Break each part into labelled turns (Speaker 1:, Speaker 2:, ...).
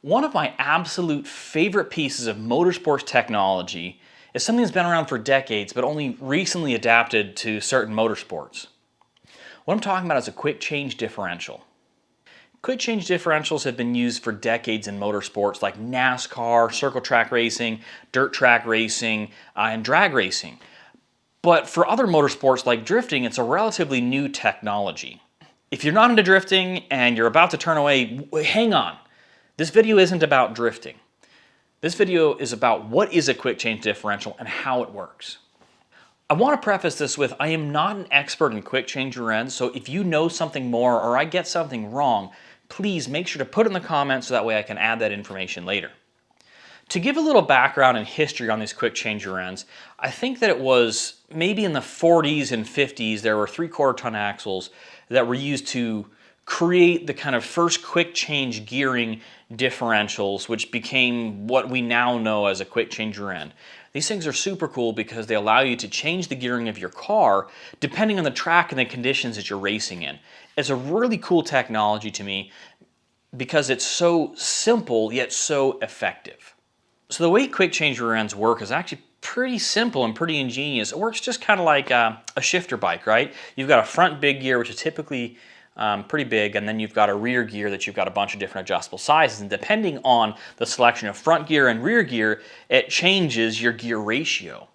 Speaker 1: One of my absolute favorite pieces of motorsports technology is something that's been around for decades but only recently adapted to certain motorsports. What I'm talking about is a quick change differential. Quick change differentials have been used for decades in motorsports like NASCAR, circle track racing, dirt track racing, and drag racing. But for other motorsports like drifting, it's a relatively new technology. If you're not into drifting and you're about to turn away, hang on. This video isn't about drifting. This video is about what is a quick change differential and how it works. I want to preface this with, I am not an expert in quick change rear ends, so if you know something more or I get something wrong, please make sure to put it in the comments so that way I can add that information later. To give a little background and history on these quick change rear ends, I think that it was maybe in the 40s and 50s there were 3/4 ton axles that were used to create the kind of first quick change gearing differentials, which became what we now know as a quick change rear end. These things are super cool because they allow you to change the gearing of your car depending on the track and the conditions that you're racing in. It's a really cool technology to me because it's so simple yet so effective. So the way quick change rear ends work is actually pretty simple and pretty ingenious. It works just kind of like a shifter bike, right? You've got a front big gear, which is typically pretty big, and then you've got a rear gear that you've got a bunch of different adjustable sizes, and depending on the selection of front gear and rear gear, it changes your gear ratio.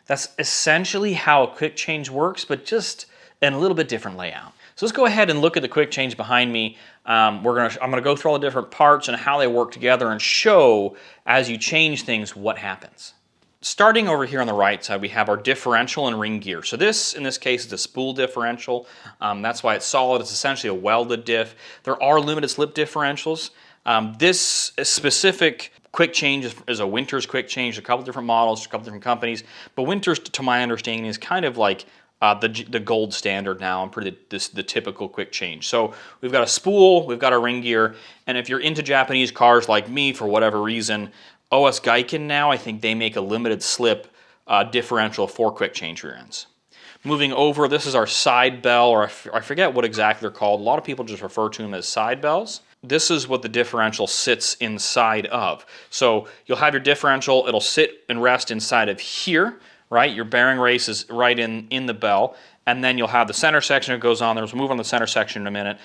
Speaker 1: That's essentially how a quick change works, but just in a little bit different layout. So let's go ahead and look at the quick change behind me. I'm gonna go through all the different parts and how they work together and show, as you change things, what happens. Starting over here on the right side, we have our differential and ring gear. So this, in this case, is a spool differential. That's why it's solid. It's essentially a welded diff. There are limited slip differentials. This specific quick change is a Winters quick change, a couple different models, a couple different companies. But Winters, to my understanding, is kind of like the gold standard now and the typical quick change. So we've got a spool, we've got a ring gear, and if you're into Japanese cars like me, for whatever reason, OS Geiken now, I think they make a limited slip differential for quick change rear ends. Moving over, this is our side bell, or I forget what exactly they're called. A lot of people just refer to them as side bells. This is what the differential sits inside of. So you'll have your differential, it'll sit and rest inside of here, right? Your bearing race is right in the bell. And then you'll have the center section that goes on there. We'll move on to the center section in a minute.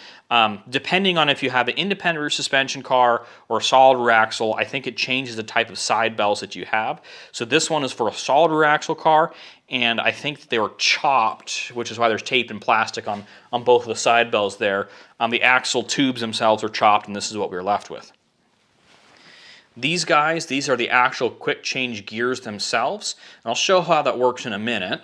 Speaker 1: Depending on if you have an independent rear suspension car or a solid rear axle, I think it changes the type of side bells that you have. So this one is for a solid rear axle car, and I think that they were chopped, which is why there's tape and plastic on both of the side bells there. The axle tubes themselves are chopped, and this is what we're left with. These guys, these are the actual quick change gears themselves. And I'll show how that works in a minute.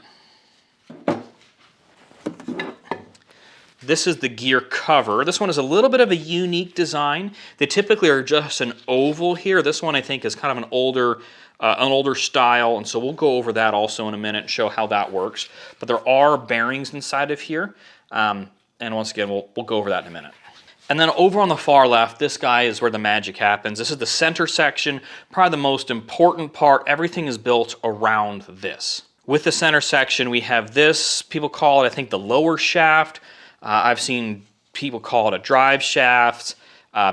Speaker 1: This is the gear cover. This one is a little bit of a unique design. They typically are just an oval here. This one I think is kind of an older style, and so we'll go over that also in a minute and show how that works. But there are bearings inside of here, and once again, we'll go over that in a minute. And then over on the far left, this guy is where the magic happens. This is the center section, probably the most important part. Everything is built around this. With the center section, we have this, people call it, I think, the lower shaft. I've seen people call it a drive shaft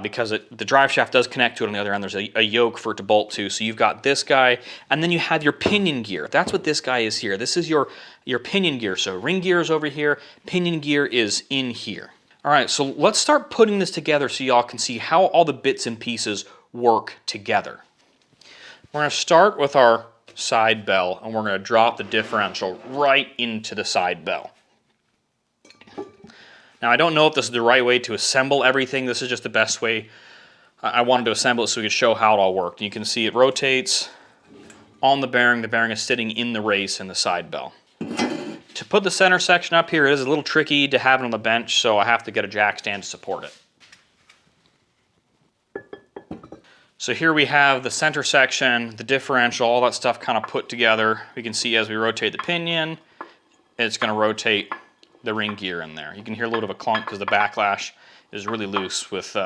Speaker 1: because the drive shaft does connect to it on the other end. There's a yoke for it to bolt to. So you've got this guy, and then you have your pinion gear. That's what this guy is here. This is your pinion gear. So ring gear is over here, pinion gear is in here. All right, so let's start putting this together so y'all can see how all the bits and pieces work together. We're going to start with our side bell, and we're going to drop the differential right into the side bell. Now, I don't know if this is the right way to assemble everything. This is just the best way. I wanted to assemble it so we could show how it all worked. You can see it rotates on the bearing. The bearing is sitting in the race in the side bell. To put the center section up here, it is a little tricky to have it on the bench, so I have to get a jack stand to support it. So here we have the center section, the differential, all that stuff kind of put together. We can see as we rotate the pinion, it's going to rotate the ring gear in there. You can hear a little bit of a clunk because the backlash is really loose with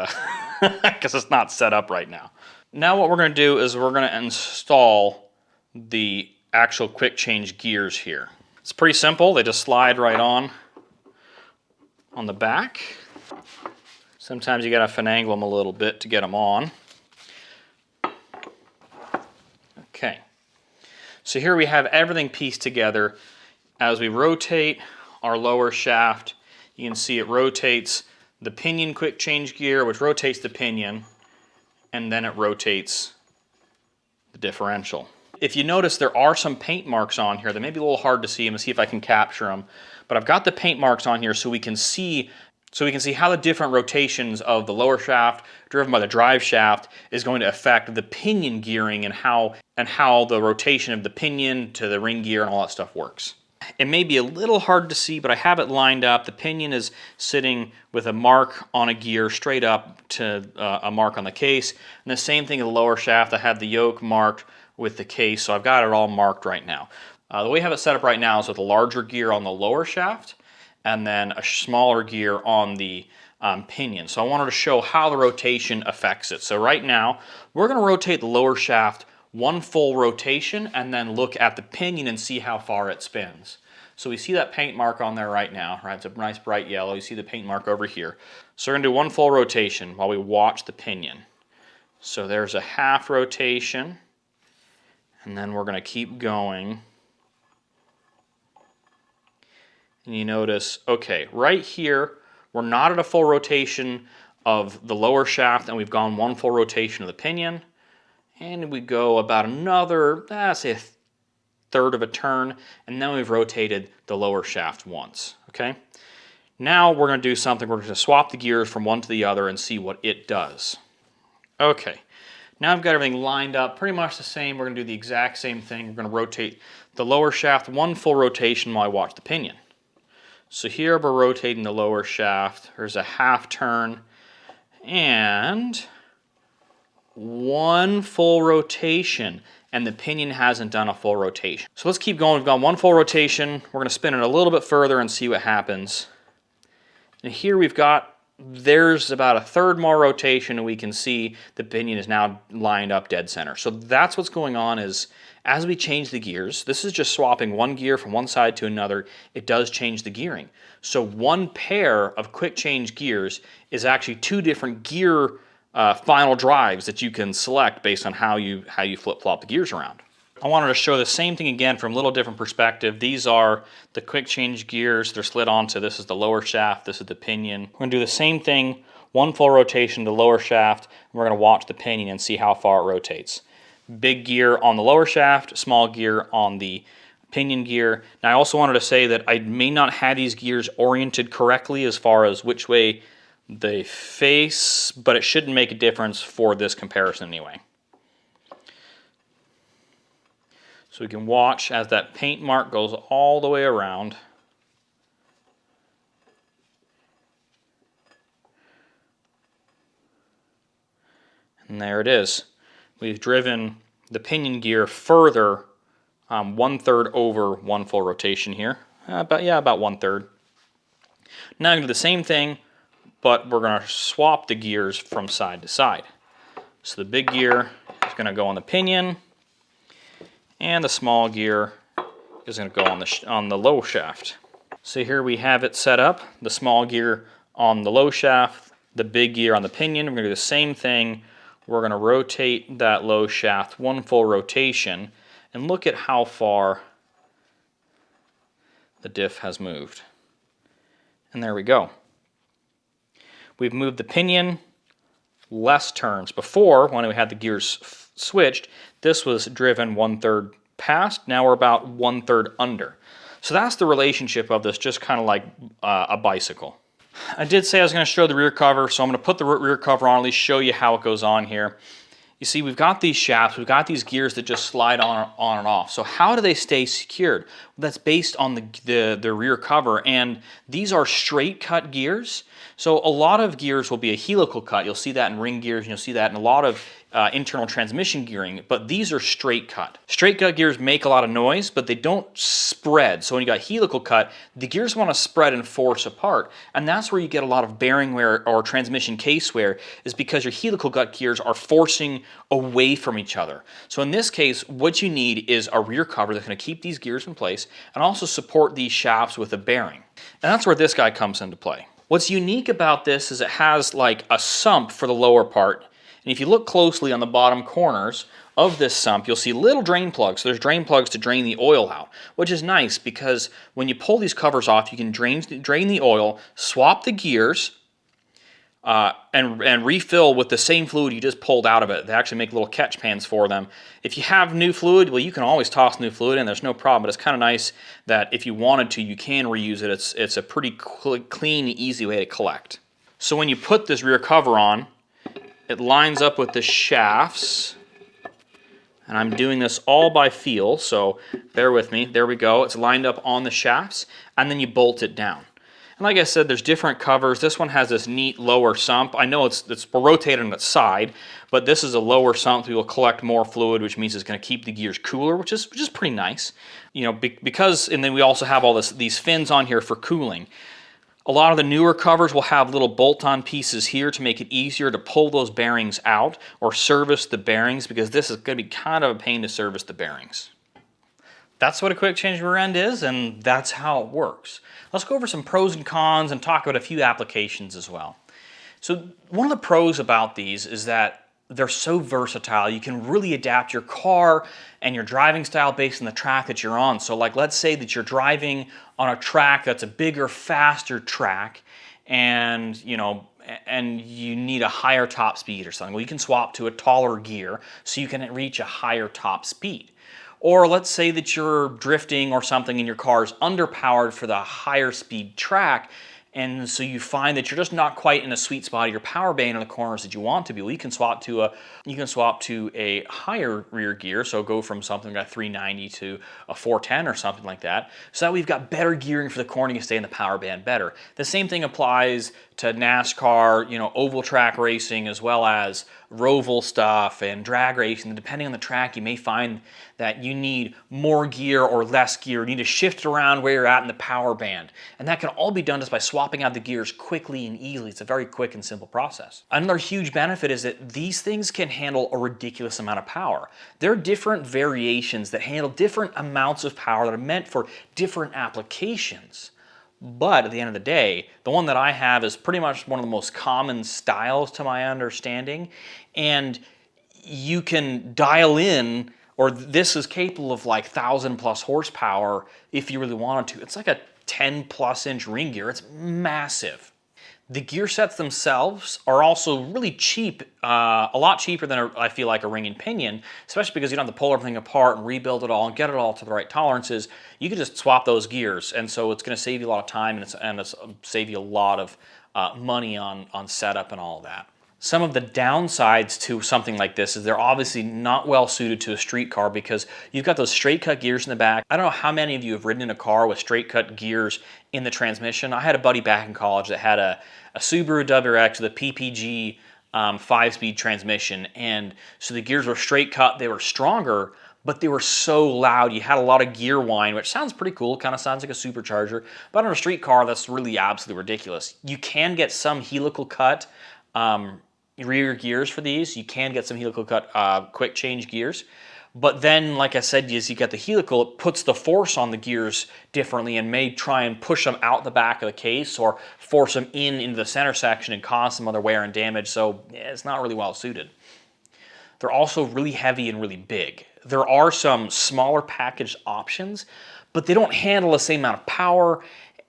Speaker 1: because it's not set up right now. Now what we're going to do is we're going to install the actual quick change gears here. It's pretty simple. They just slide right on the back. Sometimes you got to finagle them a little bit to get them on. So here we have everything pieced together. As we rotate our lower shaft, you can see it rotates the pinion quick change gear, which rotates the pinion, and then it rotates the differential. If you notice, there are some paint marks on here that may be a little hard to see. I'm gonna see if I can capture them. But I've got the paint marks on here so we can see how the different rotations of the lower shaft driven by the drive shaft is going to affect the pinion gearing and how the rotation of the pinion to the ring gear and all that stuff works. It may be a little hard to see, but I have it lined up. The pinion is sitting with a mark on a gear straight up to a mark on the case. And the same thing in the lower shaft. I have the yoke marked with the case, so I've got it all marked right now. The way I have it set up right now is with a larger gear on the lower shaft and then a smaller gear on the pinion. So I wanted to show how the rotation affects it. So right now, we're going to rotate the lower shaft one full rotation and then look at the pinion and see how far it spins. So we see that paint mark on there right now, right? It's a nice bright yellow. You see the paint mark over here. So we're going to do one full rotation while we watch the pinion. So there's a half rotation, and then we're going to keep going. And you notice, okay, right here, we're not at a full rotation of the lower shaft, and we've gone one full rotation of the pinion. And we go about another, say a third of a turn, and then we've rotated the lower shaft once, okay? Now we're going to do something. We're going to swap the gears from one to the other and see what it does. Okay, now I've got everything lined up pretty much the same. We're going to do the exact same thing. We're going to rotate the lower shaft one full rotation while I watch the pinion. So here we're rotating the lower shaft. There's a half turn and one full rotation, and the pinion hasn't done a full rotation. So let's keep going. We've got one full rotation. We're going to spin it a little bit further and see what happens. And here there's about a third more rotation, and we can see the pinion is now lined up dead center. So that's what's going on is as we change the gears, this is just swapping one gear from one side to another, it does change the gearing. So one pair of quick change gears is actually two different gear final drives that you can select based on how you flip-flop the gears around. I wanted to show the same thing again from a little different perspective. These are the quick change gears. They're slid onto, this is the lower shaft, this is the pinion. We're going to do the same thing, one full rotation to the lower shaft, and we're going to watch the pinion and see how far it rotates. Big gear on the lower shaft, small gear on the pinion gear. Now I also wanted to say that I may not have these gears oriented correctly as far as which way they face, but it shouldn't make a difference for this comparison anyway. So we can watch as that paint mark goes all the way around. And there it is. We've driven the pinion gear further, 1/3 over one full rotation here. About 1/3. Now I'm going to do the same thing, but we're going to swap the gears from side to side. So the big gear is going to go on the pinion, and the small gear is going to go on the low shaft. So here we have it set up, the small gear on the low shaft, the big gear on the pinion. We're going to do the same thing. We're going to rotate that low shaft one full rotation and look at how far the diff has moved. And there we go. We've moved the pinion less turns. Before, when we had the gears switched, this was driven 1/3 past. Now we're about 1/3 under. So that's the relationship of this, just kind of like a bicycle. I did say I was going to show the rear cover, so I'm going to put the rear cover on, at least show you how it goes on here. You see, we've got these shafts, we've got these gears that just slide on and off. So how do they stay secured? Well, that's based on the rear cover, and these are straight cut gears. So a lot of gears will be a helical cut. You'll see that in ring gears, and you'll see that in a lot of internal transmission gearing, but these are straight cut. Straight cut gears make a lot of noise, but they don't spread. So when you got helical cut, the gears want to spread and force apart, and that's where you get a lot of bearing wear or transmission case wear, is because your helical cut gears are forcing away from each other. So in this case, what you need is a rear cover that's going to keep these gears in place and also support these shafts with a bearing. And that's where this guy comes into play. What's unique about this is it has like a sump for the lower part, And if you look closely on the bottom corners of this sump, you'll see little drain plugs. So there's drain plugs to drain the oil out, which is nice because when you pull these covers off, you can drain the oil, swap the gears, and refill with the same fluid you just pulled out of it. They actually make little catch pans for them. If you have new fluid, well, you can always toss new fluid in. There's no problem, but it's kind of nice that if you wanted to, you can reuse it. It's a pretty clean, easy way to collect. So when you put this rear cover on, it lines up with the shafts. And I'm doing this all by feel, so bear with me. There we go. It's lined up on the shafts, and then you bolt it down. And like I said, there's different covers. This one has this neat lower sump. I know it's rotated on its side, but this is a lower sump, so you'll collect more fluid, which means it's going to keep the gears cooler, which is pretty nice. You know, because, and then we also have all these fins on here for cooling. A lot of the newer covers will have little bolt-on pieces here to make it easier to pull those bearings out or service the bearings, because this is going to be kind of a pain to service the bearings. That's what a quick change rear end is, and that's how it works. Let's go over some pros and cons and talk about a few applications as well. So one of the pros about these is that they're so versatile. You can really adapt your car and your driving style based on the track that you're on. So like, let's say that you're driving on a track that's a bigger, faster track, and you need a higher top speed or something. Well, you can swap to a taller gear so you can reach a higher top speed. Or let's say that you're drifting or something and your car is underpowered for the higher speed track, and so you find that you're just not quite in a sweet spot of your power band in the corners that you want to be. Well, you can swap to a higher rear gear, so go from something like a 390 to a 410 or something like that, so that we've got better gearing for the corner. You stay in the power band better. The same thing applies to NASCAR, oval track racing, as well as roval stuff and drag racing. Depending on the track, you may find that you need more gear or less gear. You need to shift it around where you're at in the power band. And that can all be done just by swapping out the gears quickly and easily. It's a very quick and simple process. Another huge benefit is that these things can handle a ridiculous amount of power. There are different variations that handle different amounts of power that are meant for different applications. But at the end of the day, the one that I have is pretty much one of the most common styles to my understanding. And you can dial in, or this is capable of like 1,000+ horsepower if you really wanted to. It's like a 10+ inch ring gear. It's massive. The gear sets themselves are also really cheap, a lot cheaper than I feel like a ring and pinion, especially because you don't have to pull everything apart and rebuild it all and get it all to the right tolerances. You can just swap those gears, and so it's going to save you a lot of time, and it's save you a lot of money on setup and all of that. Some of the downsides to something like this is they're obviously not well suited to a street car because you've got those straight cut gears in the back. I don't know how many of you have ridden in a car with straight cut gears in the transmission. I had a buddy back in college that had a Subaru WRX with a PPG 5-speed transmission, and so the gears were straight cut. They were stronger, but they were so loud. You had a lot of gear whine, which sounds pretty cool. Kind of sounds like a supercharger, but on a street car, that's really absolutely ridiculous. You can get some helical cut rear gears for these. You can get some helical cut quick change gears. But then, like I said, as you get the helical, it puts the force on the gears differently and may try and push them out the back of the case or force them into the center section and cause some other wear and damage, so it's not really well suited. They're also really heavy and really big. There are some smaller packaged options, but they don't handle the same amount of power,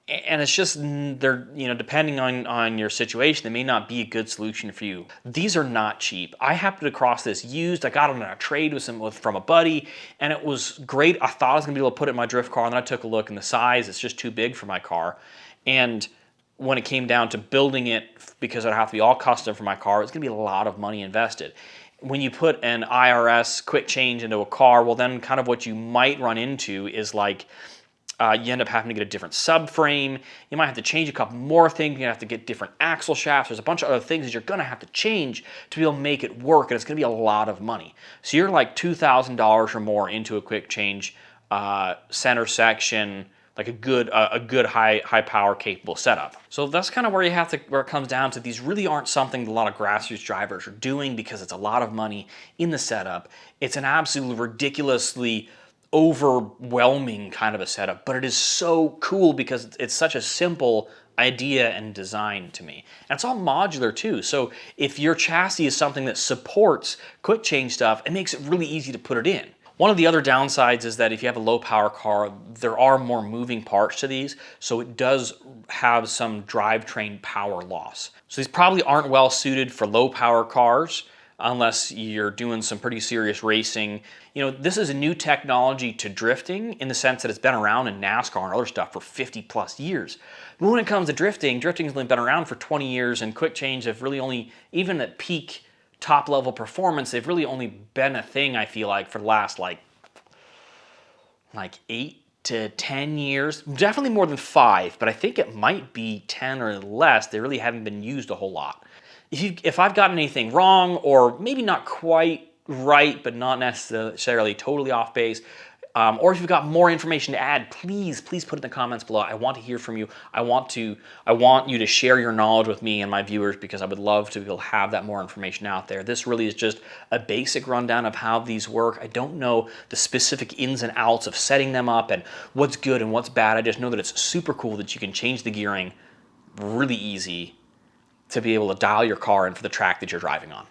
Speaker 1: and it's just, they're, depending on your situation, they may not be a good solution for you. These are not cheap. I happened across this used. I got it on a trade from a buddy, and it was great. I thought I was gonna be able to put it in my drift car, and then I took a look, and the size, it's just too big for my car. And when it came down to building it, because it'd have to be all custom for my car, it's gonna be a lot of money invested. When you put an IRS quick change into a car, well, then kind of what you might run into is like, you end up having to get a different subframe. You might have to change a couple more things. You have to get different axle shafts. There's a bunch of other things that you're going to have to change to be able to make it work, and it's going to be a lot of money. So you're like $2,000 or more into a quick change center section, like a good high power capable setup. So that's kind of where it comes down to. These really aren't something a lot of grassroots drivers are doing because it's a lot of money in the setup. It's an absolutely ridiculously overwhelming kind of a setup, but it is so cool because it's such a simple idea and design to me. And it's all modular too. So if your chassis is something that supports quick change stuff, it makes it really easy to put it in. One of the other downsides is that if you have a low power car, there are more moving parts to these, so it does have some drivetrain power loss. So these probably aren't well suited for low power cars unless you're doing some pretty serious racing. You know, this is a new technology to drifting in the sense that it's been around in NASCAR and other stuff for 50 plus years. But when it comes to drifting's only been around for 20 years, and quick change have really only, even at peak top level performance, they've really only been a thing, I feel like, for the last like 8 to 10 years. Definitely more than 5, but I think it might be 10 or less. They really haven't been used a whole lot. If I've gotten anything wrong, or maybe not quite right, but not necessarily totally off base, or if you've got more information to add, please put it in the comments below. I want to hear from you. I want you to share your knowledge with me and my viewers, because I would love to be able to have that more information out there. This really is just a basic rundown of how these work. I don't know the specific ins and outs of setting them up and what's good and what's bad. I just know that it's super cool that you can change the gearing really easy to be able to dial your car in for the track that you're driving on.